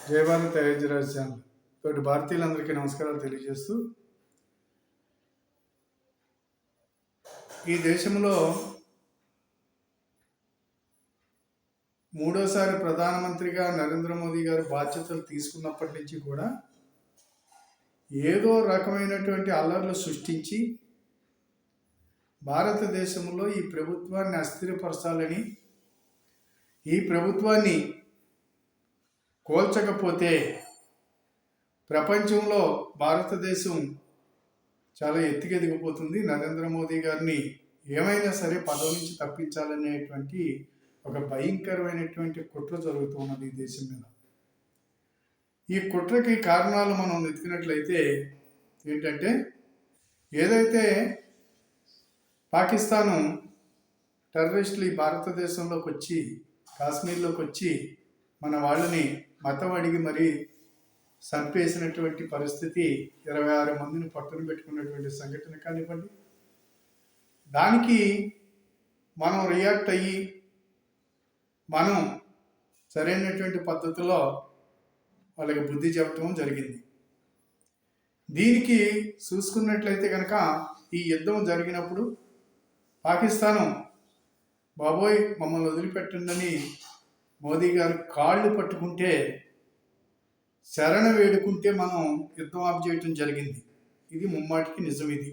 జై భారత్ అయోధ్య ఛానల్ తోటి భారతీయులందరికీ నమస్కారాలు తెలియజేస్తూ, ఈ దేశంలో మూడోసారి ప్రధానమంత్రిగా నరేంద్ర మోదీ గారు బాధ్యతలు తీసుకున్నప్పటి నుంచి కూడా ఏదో రకమైనటువంటి అల్లర్లు సృష్టించి భారతదేశంలో ఈ ప్రభుత్వాన్ని అస్థిరపరచాలని, ఈ ప్రభుత్వాన్ని కోల్చకపోతే ప్రపంచంలో భారతదేశం చాలా ఎత్తుకెదిగిపోతుంది, నరేంద్ర మోదీ గారిని ఏమైనా సరే పదవి నుంచి తప్పించాలనేటువంటి ఒక భయంకరమైనటువంటి కుట్ర జరుగుతున్నది ఈ దేశం మీద. ఈ కుట్రకి కారణాలు మనం వెతికినట్లయితే ఏంటంటే, ఏదైతే పాకిస్తాను టెర్రరిస్టులు ఈ భారతదేశంలోకి వచ్చి కాశ్మీర్లోకి వచ్చి మన వాళ్ళని మతం అడిగి మరీ చంపేసినటువంటి పరిస్థితి, 26 మందిని పట్టున పెట్టుకున్నటువంటి సంఘటన కానివ్వండి, దానికి మనం రియాక్ట్ అయ్యి మనం సరైనటువంటి పద్ధతిలో వాళ్ళకి బుద్ధి చెప్పడం జరిగింది. దీనికి చూసుకున్నట్లయితే కనుక ఈ యుద్ధం జరిగినప్పుడు పాకిస్తాను బాబోయ్ మమ్మల్ని వదిలిపెట్టండి మోదీ గారు కాళ్ళు పట్టుకుంటే, శరణ వేడుకుంటే మనం యుద్ధం ఆఫ్ చేయటం జరిగింది. ఇది ముమ్మాటికి నిజం. ఇది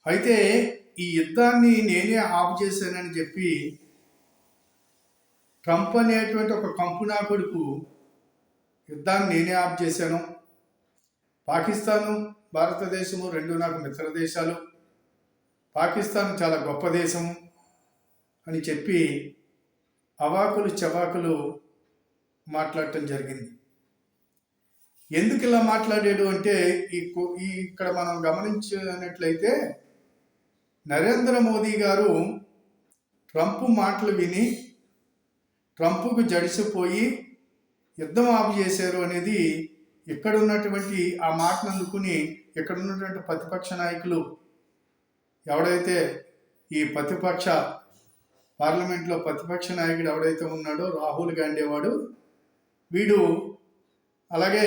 అయితే ఈ యుద్ధాన్ని నేనే ఆఫ్ చేశానని చెప్పి ట్రంప్ అనేటువంటి ఒక కంపునా కొడుకు యుద్ధాన్ని నేనే ఆఫ్ చేశాను, పాకిస్తాను భారతదేశము రెండు నాకు మిత్ర దేశాలు, పాకిస్తాన్ చాలా గొప్ప దేశము అని చెప్పి అవాకులు చవాకులు మాట్లాడటం జరిగింది. ఎందుకు ఇలా మాట్లాడాడు అంటే, ఇక్కడ మనం గమనించినట్లయితే నరేంద్ర మోదీ గారు ట్రంప్ మాటలు విని ట్రంప్కు జడిసిపోయి యుద్ధం ఆపు చేశారు అనేది ఇక్కడ ఉన్నటువంటి ఆ మాటను అందుకుని ఇక్కడ ఉన్నటువంటి ప్రతిపక్ష నాయకులు, ఎవడైతే ఈ ప్రతిపక్ష పార్లమెంట్లో ప్రతిపక్ష నాయకుడు ఎవడైతే ఉన్నాడో రాహుల్ గాంధీ వాడు, వీడు అలాగే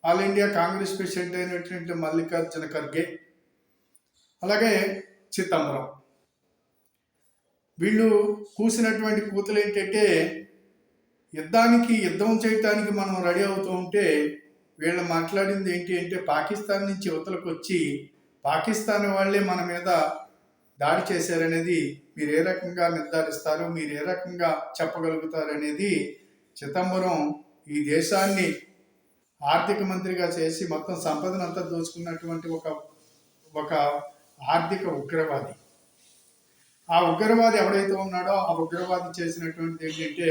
ఆల్ ఇండియా కాంగ్రెస్ ప్రెసిడెంట్ అయినటువంటి మల్లికార్జున ఖర్గే, అలాగే చిదంబరం, వీళ్ళు కూసినటువంటి కూతులు ఏంటంటే, యుద్ధం చేయటానికి మనం రెడీ అవుతూ ఉంటే వీళ్ళు మాట్లాడింది ఏంటి అంటే, పాకిస్తాన్ నుంచి యువతలకు వచ్చి పాకిస్తాన్ వాళ్ళే మన మీద దాడి చేశారనేది మీరు ఏ రకంగా నిర్ధారిస్తారు, మీరు ఏ రకంగా చెప్పగలుగుతారు అనేది చిదంబరం ఈ దేశాన్ని ఆర్థిక మంత్రిగా చేసి మొత్తం సంపదను అంతా దోచుకున్నటువంటి ఒక ఆర్థిక ఉగ్రవాది. ఆ ఉగ్రవాది ఎవడైతే ఉన్నాడో ఆ ఉగ్రవాది చేసినటువంటి ఏంటంటే,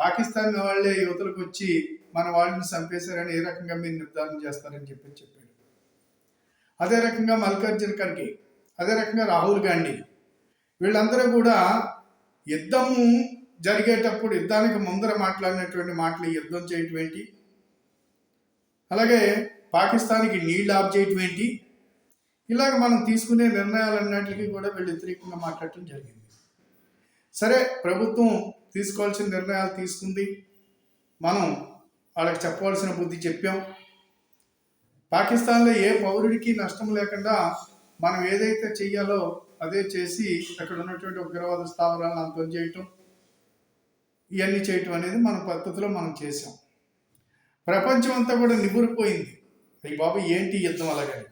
పాకిస్తాన్ వాళ్ళే యువతలకు వచ్చి మన వాళ్ళని చంపేశారని ఏ రకంగా మీరు నిర్ధారణ చేస్తారని చెప్పాడు. అదే రకంగా మల్లికార్జున ఖర్గే, అదే రకంగా రాహుల్ గాంధీ, వీళ్ళందరూ కూడా యుద్ధము జరిగేటప్పుడు యుద్ధానికి ముందర మాట్లాడినటువంటి మాటలు యుద్ధం చేయటం ఏంటి, అలాగే పాకిస్తాన్కి నీళ్ళు ఆఫ్ చేయటం ఏంటి, ఇలాగ మనం తీసుకునే నిర్ణయాలన్నింటికి కూడా వీళ్ళు వ్యతిరేకంగా మాట్లాడటం జరిగింది. సరే, ప్రభుత్వం తీసుకోవాల్సిన నిర్ణయాలు తీసుకుంది, మనం వాళ్ళకి చెప్పవలసిన బుద్ధి చెప్పాం. పాకిస్తాన్లో ఏ పౌరుడికి నష్టం లేకుండా మనం ఏదైతే చెయ్యాలో అదే చేసి అక్కడ ఉన్నటువంటి ఉగ్రవాద స్థావరాలను అంతం చేయటం, ఇవన్నీ చేయటం అనేది మన పద్ధతిలో మనం చేసాం. ప్రపంచం అంతా కూడా నిబురిపోయింది, అయ్యి బాబు ఏంటి యుద్ధం అలాగని.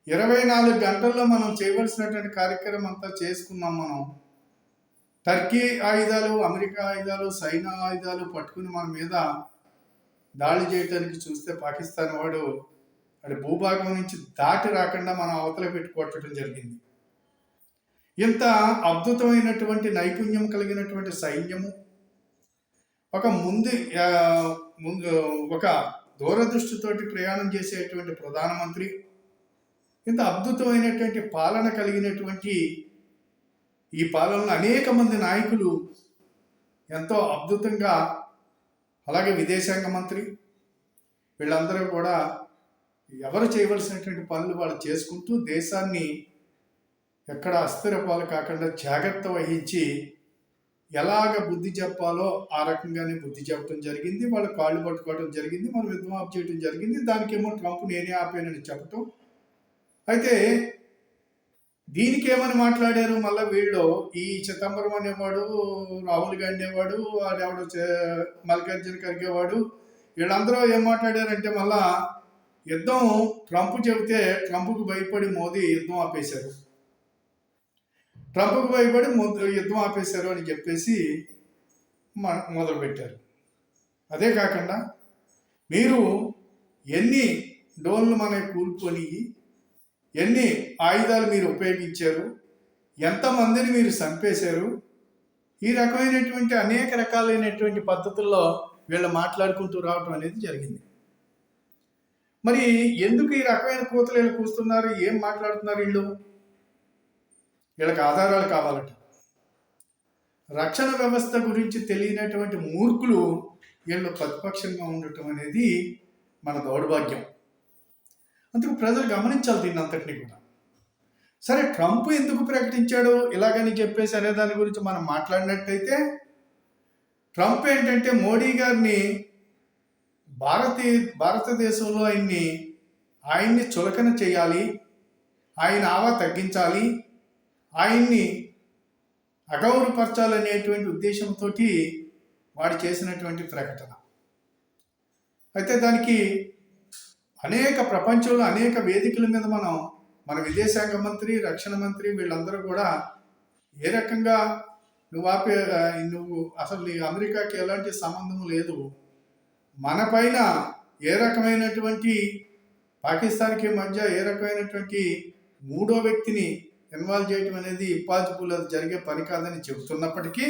24 గంటల్లో మనం చేయవలసినటువంటి కార్యక్రమం అంతా చేసుకున్నాం. మనం టర్కీ ఆయుధాలు, అమెరికా ఆయుధాలు, చైనా ఆయుధాలు పట్టుకుని మన మీద దాడి చేయడానికి చూస్తే పాకిస్తాన్ వాడు అది భూభాగం నుంచి దాటి రాకుండా మనం అవతల పెట్టుకోవటం జరిగింది. ఇంత అద్భుతమైనటువంటి నైపుణ్యం కలిగినటువంటి సైన్యము, ఒక దూరదృష్టితోటి ప్రయాణం చేసేటువంటి ప్రధానమంత్రి, ఇంత అద్భుతమైనటువంటి పాలన కలిగినటువంటి ఈ పాలనలో అనేక మంది నాయకులు ఎంతో అద్భుతంగా, అలాగే విదేశాంగ మంత్రి, వీళ్ళందరూ కూడా ఎవరు చేయవలసినటువంటి పనులు వాళ్ళు చేసుకుంటూ దేశాన్ని ఎక్కడ అస్థిరపాలు కాకుండా జాగ్రత్త వహించి ఎలాగ బుద్ధి చెప్పాలో ఆ రకంగానే బుద్ధి చెప్పడం జరిగింది. వాళ్ళ కాళ్ళు పట్టుకోవడం జరిగింది. మనం యుద్ధం ఆప్ చేయడం జరిగింది. దానికేమో ట్రంప్ నేనే ఆపానని చెప్పటం. అయితే దీనికేమని మాట్లాడారు మళ్ళా వీళ్ళు, ఈ చిదంబరం అనేవాడు, రాహుల్ గాంధీ అనేవాడు, వాడెవడు మల్లికార్జున ఖర్గే వాడు, వీళ్ళందరూ ఏం మాట్లాడారంటే మళ్ళా యుద్ధం ట్రంప్ చెబితే ట్రంప్కు భయపడి మోదీ యుద్ధం ఆపేశారు. ట్రంప్కు భయపడి యుద్ధం ఆపేశారు అని చెప్పేసి మొదలుపెట్టారు. అదే కాకుండా మీరు ఎన్ని డోన్లు మనకి కూలుకొని, ఎన్ని ఆయుధాలు మీరు ఉపయోగించారు, ఎంతమందిని మీరు చంపేశారు, ఈ రకమైనటువంటి అనేక రకాలైనటువంటి పద్ధతుల్లో వీళ్ళు మాట్లాడుకుంటూ రావటం అనేది జరిగింది. మరి ఎందుకు ఈ రకమైన కూతలు వీళ్ళు కూస్తున్నారు? ఏం మాట్లాడుతున్నారు వీళ్ళు? వీళ్ళకి ఆధారాలు కావాలట. రక్షణ వ్యవస్థ గురించి తెలియనటువంటి మూర్ఖులు వీళ్ళు ప్రతిపక్షంగా ఉండటం అనేది మన దౌర్భాగ్యం. అందుకు ప్రజలు గమనించాలి దీన్ని అంతటినీ కూడా. సరే, ట్రంప్ ఎందుకు ప్రకటించాడు ఇలాగని చెప్పేసి అనే దాని గురించి మనం మాట్లాడినట్టయితే, ట్రంప్ ఏంటంటే మోడీ గారిని భారతదేశంలో ఆయన్ని చులకన చేయాలి, ఆయన ఆవా తగ్గించాలి, ఆయన్ని అగౌరవపరచాలనేటువంటి ఉద్దేశంతో వాడు చేసినటువంటి ప్రకటన. అయితే దానికి ప్రపంచంలో అనేక వేదికల మీద మన విదేశాంగ మంత్రి, రక్షణ మంత్రి వీళ్ళందరూ కూడా ఏ రకంగా నువ్వు అసలు నీ అమెరికాకి ఎలాంటి సంబంధం లేదు, మన పైన ఏ రకమైనటువంటి పాకిస్తాన్కి మధ్య ఏ రకమైనటువంటి మూడో వ్యక్తిని ఇన్వాల్వ్ చేయడం అనేది ఇంపాసిబుల్, అది జరిగే పని కాదని చెబుతున్నప్పటికీ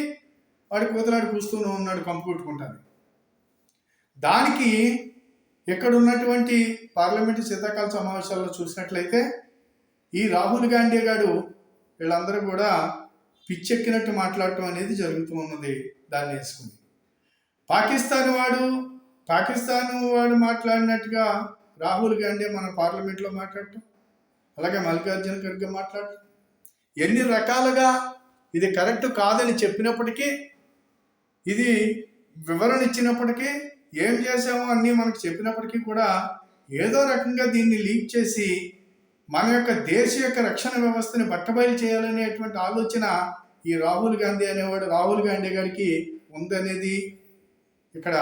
వాడి కూతులాడు కూస్తూనే ఉన్నాడు కంపుకొట్టుకుంటాను. దానికి ఇక్కడ ఉన్నటువంటి పార్లమెంటు శీతాకాల సమావేశాల్లో చూసినట్లయితే ఈ రాహుల్ గాంధీ గారు వీళ్ళందరూ కూడా పిచ్చెక్కినట్టు మాట్లాడటం అనేది జరుగుతూ ఉన్నది. దాన్ని వేసుకుని పాకిస్తాన్ వాడు మాట్లాడినట్టుగా రాహుల్ గాంధీ మన పార్లమెంట్లో మాట్లాడటం, అలాగే మల్లికార్జున ఖర్గే మాట్లాడటం, ఎన్ని రకాలుగా ఇది కరెక్ట్ కాదని చెప్పినప్పటికీ, ఇది వివరణ ఇచ్చినప్పటికీ, ఏం చేసామో అన్నీ మనకు చెప్పినప్పటికీ కూడా ఏదో రకంగా దీన్ని లీక్ చేసి మన యొక్క దేశ యొక్క రక్షణ వ్యవస్థని బట్టబయలు చేయాలనేటువంటి ఆలోచన ఈ రాహుల్ గాంధీ గారికి ఉందనేది ఇక్కడ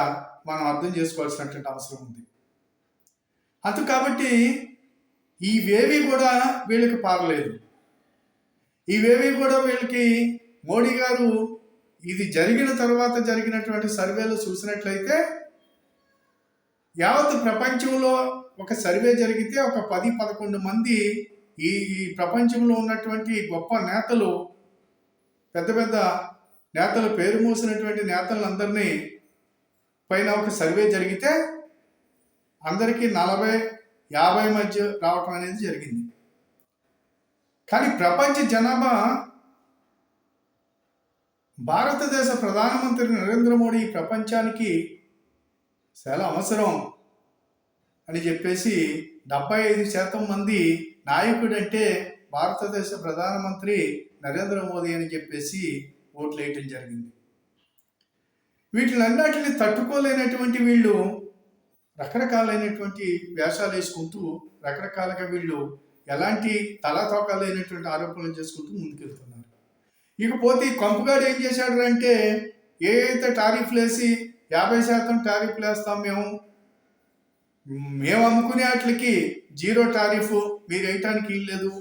మనం అర్థం చేసుకోవాల్సినటువంటి అవసరం ఉంది. కాబట్టి ఇవేవి కూడా వీళ్ళకి పారలేదు. ఇవేవి కూడా వీళ్ళకి మోడీ గారు ఇది జరిగిన తర్వాత జరిగినటువంటి సర్వేలు చూసినట్లయితే, యావత్ ప్రపంచంలో ఒక సర్వే జరిగితే ఒక 10-11 మంది ఈ ప్రపంచంలో ఉన్నటువంటి గొప్ప నేతలు, పెద్ద పెద్ద నేతలు, పేరు మోసినటువంటి నేతలందరినీ పైన ఒక సర్వే జరిగితే అందరికీ 40-50 మధ్య రావటం అనేది జరిగింది. కానీ ప్రపంచ జనాభా భారతదేశ ప్రధానమంత్రి నరేంద్ర మోడీ ప్రపంచానికి చాలా అవసరం అని చెప్పేసి 75% మంది నాయకుడంటే భారతదేశ ప్రధానమంత్రి నరేంద్ర మోదీ అని చెప్పేసి ఓట్లు వేయటం జరిగింది. వీటిలన్నిటిని తట్టుకోలేనటువంటి వీళ్ళు రకరకాలైనటువంటి వేషాలు వేసుకుంటూ, రకరకాలుగా వీళ్ళు ఎలాంటి తలాతోకాలైనటువంటి ఆరోపణలు చేసుకుంటూ ముందుకెళ్తున్నారు. ఇకపోతే ఈ కంపుగాడు ఏం చేశాడు అంటే, ఏ అయితే టారిఫ్లు వేసి 50% టారిఫ్లు వేస్తాం మేము అమ్ముకునే వాటికి 0 టారిఫ్, మీరు వేయటానికి ఇల్లేదు,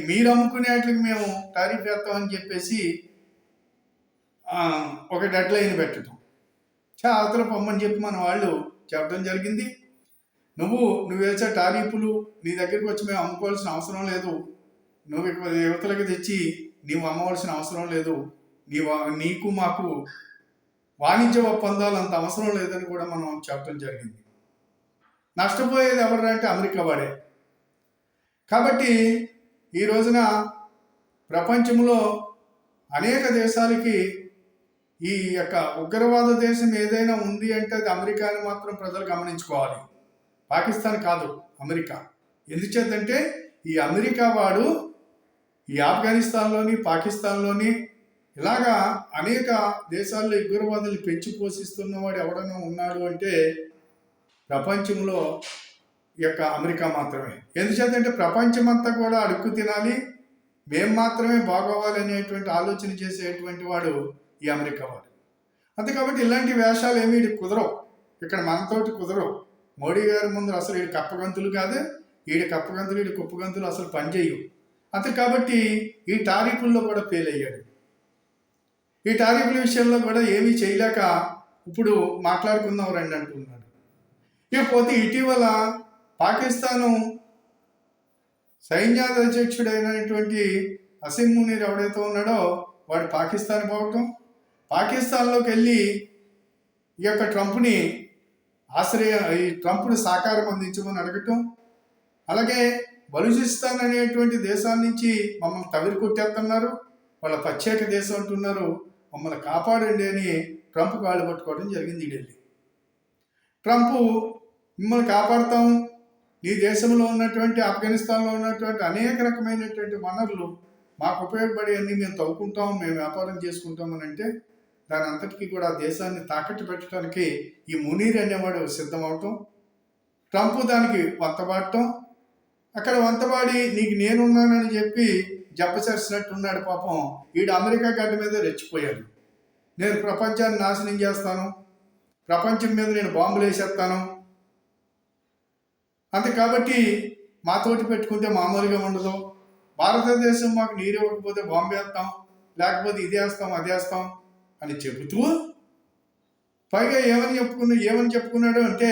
మీరు అమ్ముకునే వాటికి మేము టారిఫ్ వేస్తామని చెప్పేసి ఒక డెడ్ లైన్ పెట్టడం, అవతల పొమ్మని చెప్పి మన వాళ్ళు చెప్పడం జరిగింది. నువ్వు వేసే టారిఫ్లు నీ దగ్గరికి వచ్చి మేము అమ్ముకోవాల్సిన అవసరం లేదు, నువ్వు యువతలకు తెచ్చి నీవు అమ్మవలసిన అవసరం లేదు, నీకు మాకు వాణిజ్య ఒప్పందాలు అంత అవసరం లేదని కూడా మనం చెప్పడం జరిగింది. నష్టపోయేది ఎవరంటే అమెరికా వాడే. కాబట్టి ఈ రోజున ప్రపంచంలో అనేక దేశాలకి ఈ యొక్క ఉగ్రవాద దేశం ఏదైనా ఉంది అంటే అది అమెరికాని మాత్రం ప్రజలు గమనించుకోవాలి. పాకిస్తాన్ కాదు, అమెరికా. ఎందుచేతంటే ఈ అమెరికా వాడు ఈ ఆఫ్ఘనిస్తాన్లోని, పాకిస్తాన్లోని, ఇలాగా అనేక దేశాల్లో ఉగ్రవాదులు పెంచి పోషిస్తున్నవాడు ఎవడన్నా ఉన్నాడు అంటే ప్రపంచంలో ఈ యొక్క అమెరికా మాత్రమే. ఎందుచేతంటే ప్రపంచమంతా కూడా అడుక్కు తినాలి, మేము మాత్రమే బాగోవాలి అనేటువంటి ఆలోచన చేసేటువంటి వాడు ఈ అమెరికా వాడు. అంతే కాబట్టి ఇలాంటి వేషాలు ఏమీ కుదరవు, ఇక్కడ మనతోటి కుదరవు. మోడీ గారి ముందు అసలు వీడి కప్పగంతులు కాదు, వీడి కప్పగంతులు వీడి కుప్పగంతులు అసలు పనిచేయవు. అంతే కాబట్టి ఈ టారిఫుల్లో కూడా ఫెయిల్ అయ్యాడు. ఈ టారిఫ్ల విషయంలో కూడా ఏమీ చేయలేక ఇప్పుడు మాట్లాడుకుందాం రండి అంటున్నాడు. ఇకపోతే ఇటీవల పాకిస్తాను సైన్యాధ్యక్షుడైనటువంటి అసీం మునీర్ ఎవడైతే ఉన్నాడో వాడు పాకిస్తాన్ పోవటం, పాకిస్తాన్లోకి వెళ్ళి ఈ యొక్క ట్రంప్ని ఈ ట్రంప్ని సహకారం అందించమని అడగటం, అలాగే బలూచిస్తాన్ అనేటువంటి దేశాల నుంచి మమ్మల్ని తవిరి కొట్టేస్తున్నారు, వాళ్ళ ప్రత్యేక దేశం అంటున్నారు, మమ్మల్ని కాపాడండి అని ట్రంప్ కాళ్ళు పట్టుకోవడం జరిగింది. ఢిల్లీ ట్రంప్ మిమ్మల్ని కాపాడుతాం, నీ దేశంలో ఉన్నటువంటి ఆఫ్ఘనిస్తాన్లో ఉన్నటువంటి అనేక రకమైనటువంటి వనరులు మాకు ఉపయోగపడే అన్ని మేము తవ్వుకుంటాం, మేము వ్యాపారం చేసుకుంటాం అని అంటే దాని అంతటికీ కూడా దేశాన్ని తాకట్టు పెట్టడానికి ఈ మునీర్ అనేవాడు సిద్ధమవటం, ట్రంప్ దానికి వంతబాడటం, అక్కడ వంతబాడి నీకు నేనున్నానని చెప్పి జబ్బచేసినట్టున్నాడు పాపం. వీడు అమెరికా గడ్డ మీద రెచ్చిపోయాడు. నేను ప్రపంచాన్ని నాశనం చేస్తాను, ప్రపంచం మీద నేను బాంబులు వేసేస్తాను, అంతే కాబట్టి మాతోటి పెట్టుకుంటే మామూలుగా ఉండదు, భారతదేశం మాకు నీరు ఇవ్వకపోతే బాంబు వేస్తాం, లేకపోతే ఇది వేస్తాం అది వేస్తాం అని చెబుతూ పైగా ఏమని చెప్పుకున్నాడు అంటే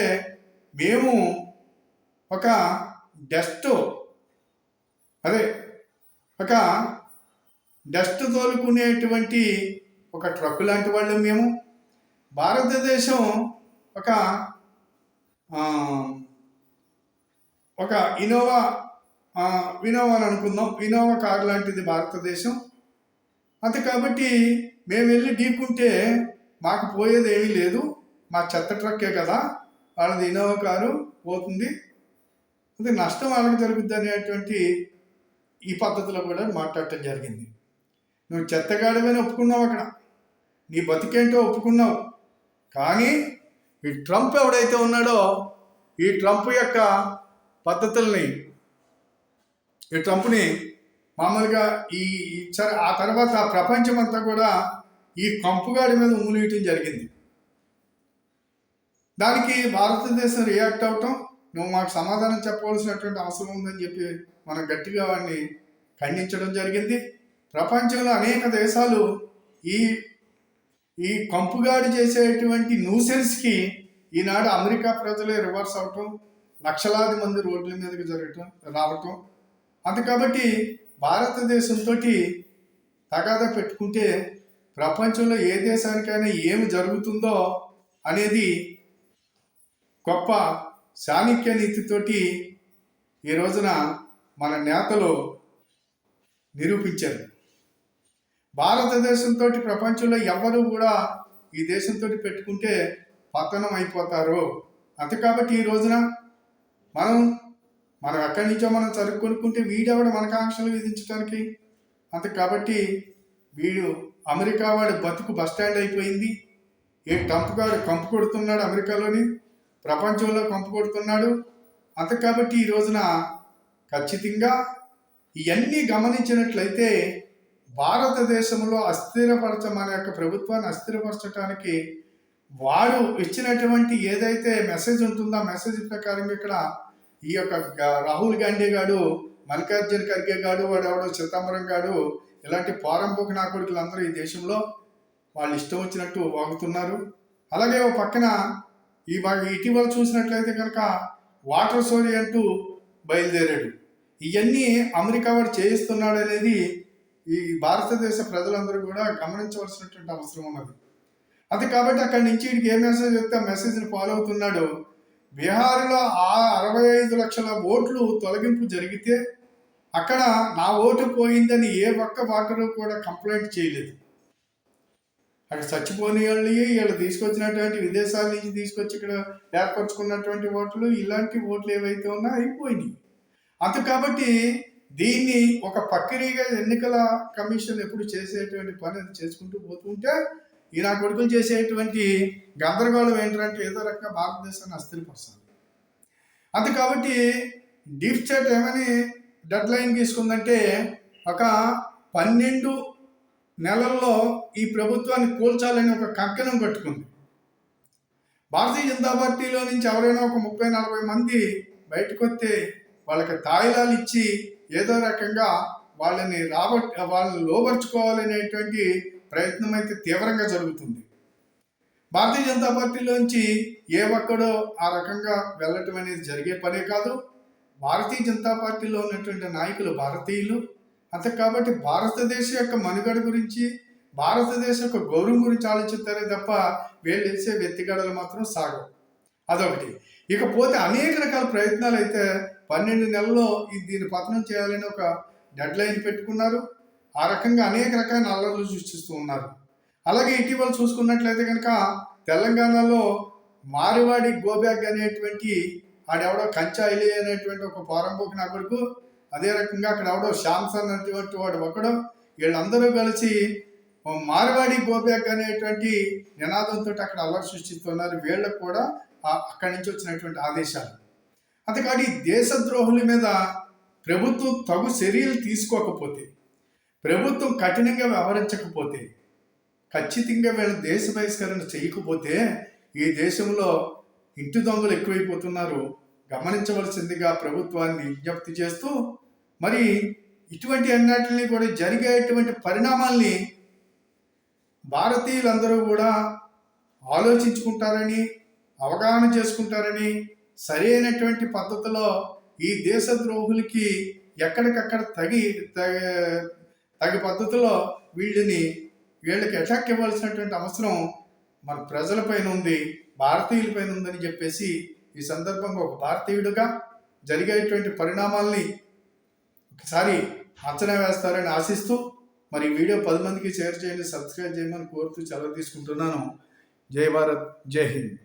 మేము ఒక డస్ట్ తోలుకునేటువంటి ఒక ట్రక్ లాంటి వాళ్ళు మేము, భారతదేశం ఒక ఇన్నోవా అని అనుకుందాం, ఇన్నోవా కార్ లాంటిది భారతదేశం. అంతే కాబట్టి మేము వెళ్ళి ఢీకుంటే మాకు పోయేది ఏమీ లేదు, మా చెత్త ట్రక్కే కదా, వాళ్ళది ఇన్నోవా కారు పోతుంది, అది నష్టం వాళ్ళకి జరుగుద్ది అనేటువంటి ఈ పద్ధతిలో కూడా మాట్లాడటం జరిగింది. నువ్వు చెత్తగాడివని ఒప్పుకున్నావు, అక్కడ నీ బతికేంటో ఒప్పుకున్నావు, కానీ ఈ ట్రంప్ ఎవడైతే ఉన్నాడో ఈ ట్రంప్ యొక్క పద్ధతుల్ని, ఈ ట్రంప్ని మామూలుగా ఆ తర్వాత ప్రపంచం అంతా కూడా ఈ కంపుగాడి మీద ఉమ్ములీయటం జరిగింది. దానికి భారతదేశం రియాక్ట్ అవటం, నువ్వు మాకు సమాధానం చెప్పవలసినటువంటి అవసరం ఉందని చెప్పి మనం గట్టిగా వాడిని ఖండించడం జరిగింది. ప్రపంచంలో అనేక దేశాలు ఈ కంపుగాడి చేసేటువంటి న్యూసెన్స్కి ఈనాడు అమెరికా ప్రజలే రివర్స్ అవటం, లక్షలాది మంది రోడ్ల మీదకి రావటం. అంతే కాబట్టి భారతదేశంతో తగాదా పెట్టుకుంటే ప్రపంచంలో ఏ దేశానికైనా ఏమి జరుగుతుందో అనేది గొప్ప చాణక్య నీతితోటి ఈ రోజున మన నేతలు నిరూపించారు. భారతదేశంతో ప్రపంచంలో ఎవరు కూడా ఈ దేశంతో పెట్టుకుంటే పతనం అయిపోతారు. అంతే కాబట్టి ఈ రోజున మనం ఎక్కడి నుంచో మనం చదువుకొనుక్కుంటే వీడెవడు మనకు ఆంక్షలు విధించడానికి. అంతే కాబట్టి వీడు అమెరికా వాడు బతుకు బస్టాండ్ అయిపోయింది. ఏ ట్రంప్ గారు కంపు కొడుతున్నాడు, అమెరికాలోని ప్రపంచంలో కంపు కొడుతున్నాడు. అంతే కాబట్టి ఈ రోజున ఖచ్చితంగా ఇవన్నీ గమనించినట్లయితే భారతదేశంలో మన యొక్క ప్రభుత్వాన్ని అస్థిరపరచడానికి వాడు ఇచ్చినటువంటి ఏదైతే మెసేజ్ ఉంటుందో ఆ మెసేజ్ ప్రకారం ఇక్కడ ఈ యొక్క రాహుల్ గాంధీ గాడు, మల్లికార్జున ఖర్గే గాడు, వాడు ఎవడో చిదంబరం గాడు, ఇలాంటి పారంపోక నా కొడుకులు అందరూ ఈ దేశంలో వాళ్ళు ఇష్టం వచ్చినట్టు వాగుతున్నారు. అలాగే ఓ పక్కన ఇటీవల చూసినట్లయితే కనుక వాటర్ సోరీ అంటూ బయలుదేరాడు. ఇవన్నీ అమెరికా వాడు చేయిస్తున్నాడు అనేది ఈ భారతదేశ ప్రజలందరూ కూడా గమనించవలసినటువంటి అవసరం ఉన్నది. అది కాబట్టి అక్కడి నుంచి వీడికి ఏ మెసేజ్ వస్తే ఆ మెసేజ్ని ఫాలో అవుతున్నాడు. బీహార్లో 65 లక్షల ఓట్లు తొలగింపు జరిగితే అక్కడ నా ఓటు పోయిందని ఏ ఒక్క ఓటరు కూడా కంప్లైంట్ చేయలేదు. అక్కడ చచ్చిపోని వీళ్ళు తీసుకొచ్చినటువంటి విదేశాల నుంచి తీసుకొచ్చి ఇక్కడ ఏర్పరచుకున్నటువంటి ఓట్లు, ఇలాంటి ఓట్లు ఏవైతే ఉన్నా అయిపోయినాయి. అంతే కాబట్టి దీన్ని ఒక పక్కిరిగా ఎన్నికల కమిషన్ ఎప్పుడు చేసేటువంటి పని అది చేసుకుంటూ పోతుంటే ఈ నా కొడుకులు చేసేటువంటి గందరగోళం ఏంటంటే ఏదో రకంగా భారతదేశాన్ని అస్థిరపరచాలి. అంతే కాబట్టి డీప్ స్టేట్ ఏమని డెడ్ లైన్ తీసుకుందంటే ఒక 12 నెలల్లో ఈ ప్రభుత్వాన్ని కూల్చాలని ఒక కంకణం కట్టుకుంది. భారతీయ జనతా పార్టీలో నుంచి ఎవరైనా ఒక 30-40 మంది బయటకు వస్తే వాళ్ళకి తాయిలాలు ఇచ్చి ఏదో రకంగా వాళ్ళని లోబర్చుకోవాలనేటువంటి ప్రయత్నం అయితే తీవ్రంగా జరుగుతుంది. భారతీయ జనతా పార్టీలోంచి ఏ ఒక్కడో ఆ రకంగా వెళ్ళటం అనేది జరిగే పనే కాదు. భారతీయ జనతా పార్టీలో ఉన్నటువంటి నాయకులు భారతీయులు. అంతే కాబట్టి భారతదేశం యొక్క మనుగడ గురించి, భారతదేశం యొక్క గౌరవం గురించి ఆలోచిస్తారే తప్ప వీళ్ళు వేసే వ్యక్తిగడలు మాత్రం సాగవు. అదొకటి. ఇకపోతే అనేక రకాల ప్రయత్నాలు అయితే 12 నెలల్లో దీన్ని పతనం చేయాలని ఒక డెడ్ లైన్ పెట్టుకున్నారు. ఆ రకంగా అనేక రకాల అల్లర్లు సృష్టిస్తూ ఉన్నారు. అలాగే ఇటీవల చూసుకున్నట్లయితే కనుక తెలంగాణలో మారివాడి గోబ్యాగ్ అనేటువంటి ఆడెవడో కంచాయిలి అనేటువంటి ఒక పోరంబోకి నా కొడుకు, అదే రకంగా అక్కడ ఎవడో శాంసన్ అనేటువంటి వాడు ఒకడు, వీళ్ళందరూ కలిసి మారివాడి గోబ్యాగ్ అనేటువంటి నినాదంతో అక్కడ అల్లరి సృష్టిస్తున్నారు. వీళ్ళకు కూడా అక్కడి నుంచి వచ్చినటువంటి ఆదేశాలు. అంతేకాదు ఈ దేశద్రోహుల మీద ప్రభుత్వం తగు చర్యలు తీసుకోకపోతే, ప్రభుత్వం కఠినంగా వ్యవహరించకపోతే, ఖచ్చితంగా వీళ్ళ దేశ బహిష్కరణ చేయకపోతే ఈ దేశంలో ఇంటి దొంగలు ఎక్కువైపోతున్నారు. గమనించవలసిందిగా ప్రభుత్వాన్ని విజ్ఞప్తి చేస్తూ, మరి ఇటువంటి అన్నిటిని కూడా జరిగేటువంటి పరిణామాల్ని భారతీయులందరూ కూడా ఆలోచించుకుంటారని, అవగాహన చేసుకుంటారని, సరైనటువంటి పద్ధతిలో ఈ దేశద్రోహులకి ఎక్కడికక్కడ తగి పద్ధతిలో వీళ్ళకి అటాక్ ఇవ్వాల్సినటువంటి అవసరం మన ప్రజలపైన ఉంది, భారతీయులపైన ఉందని చెప్పేసి ఈ సందర్భంగా ఒక భారతీయుడిగా జరిగేటువంటి పరిణామాల్ని ఒకసారి అంచనా వేస్తారని ఆశిస్తూ, మరి వీడియో 10 మందికి షేర్ చేయండి, సబ్స్క్రైబ్ చేయమని కోరుతూ సెలవు తీసుకుంటున్నాను. జై భారత్, జై హింద్.